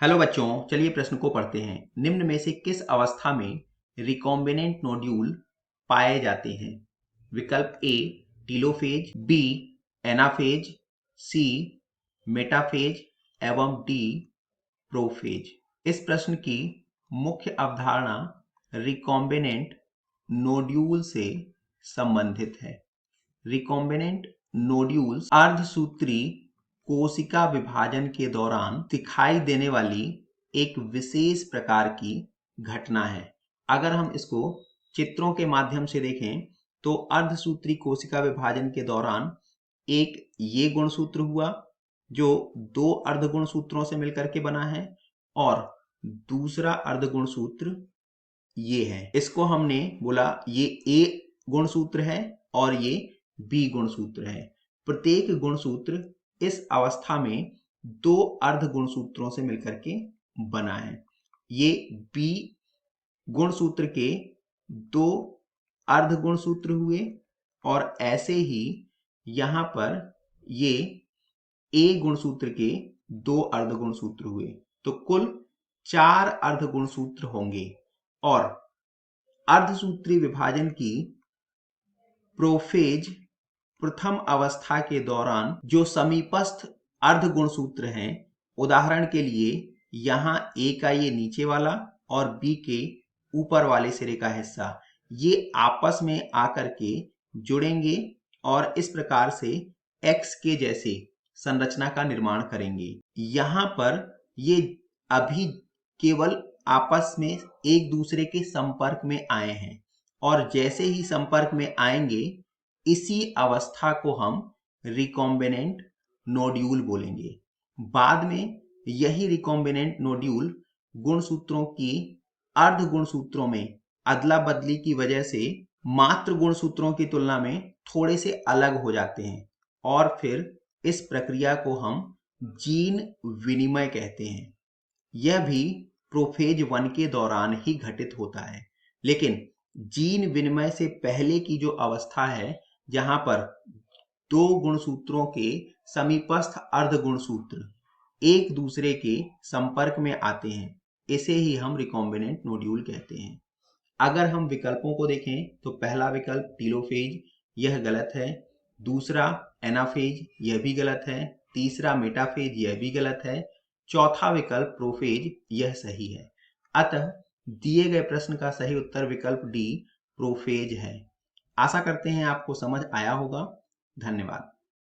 Hello बच्चों, चलिए प्रश्न को पढ़ते हैं। निम्न में से किस अवस्था में रिकॉम्बिनेंट नोड्यूल पाए जाते हैं? विकल्प ए टीलोफेज, बी एनाफेज, सी मेटाफेज एवं डी प्रोफेज। इस प्रश्न की मुख्य अवधारणा रिकॉम्बिनेंट नोड्यूल से संबंधित है। रिकॉम्बिनेंट नोड्यूल्स अर्धसूत्री कोशिका विभाजन के दौरान दिखाई देने वाली एक विशेष प्रकार की घटना है। अगर हम इसको चित्रों के माध्यम से देखें तो अर्धसूत्री कोशिका विभाजन के दौरान एक ये गुणसूत्र हुआ जो दो अर्ध गुणसूत्रों से मिलकर के बना है और दूसरा अर्ध गुणसूत्र ये है। इसको हमने बोला ये ए गुणसूत्र है और ये बी गुणसूत्र है। प्रत्येक गुणसूत्र इस अवस्था में दो अर्ध गुणसूत्रों से मिलकर के बना है। ये बी गुणसूत्र के दो अर्ध गुणसूत्र हुए और ऐसे ही यहां पर ये ए गुणसूत्र के दो अर्ध गुणसूत्र हुए, तो कुल 4 अर्ध गुणसूत्र होंगे। और अर्धसूत्री विभाजन की प्रोफेज प्रथम अवस्था के दौरान जो समीपस्थ अर्ध गुणसूत्र हैं, उदाहरण के लिए यहां ए का ये नीचे वाला और बी के ऊपर वाले सिरे का हिस्सा, ये आपस में आकर के जुड़ेंगे और इस प्रकार से एक्स के जैसे संरचना का निर्माण करेंगे। यहां पर ये अभी केवल आपस में एक दूसरे के संपर्क में आए हैं और जैसे ही संपर्क में आएंगे इसी अवस्था को हम रिकॉम्बिनेंट नोड्यूल बोलेंगे। बाद में यही रिकॉम्बिनेंट नोड्यूल गुणसूत्रों की अर्ध गुणसूत्रों में अदला बदली की वजह से मात्र गुणसूत्रों की तुलना में थोड़े से अलग हो जाते हैं और फिर इस प्रक्रिया को हम जीन विनिमय कहते हैं। यह भी प्रोफेज 1 के दौरान ही घटित होता है, लेकिन जीन विनिमय से पहले की जो अवस्था है जहां पर दो गुणसूत्रों के समीपस्थ अर्ध गुणसूत्र एक दूसरे के संपर्क में आते हैं, इसे ही हम रिकॉम्बिनेंट नोड्यूल कहते हैं। अगर हम विकल्पों को देखें तो पहला विकल्प टीलोफेज, यह गलत है। दूसरा एनाफेज, यह भी गलत है। तीसरा मेटाफेज, यह भी गलत है। चौथा विकल्प प्रोफेज, यह सही है। अतः दिए गए प्रश्न का सही उत्तर विकल्प डी प्रोफेज है। आशा करते हैं आपको समझ आया होगा। धन्यवाद।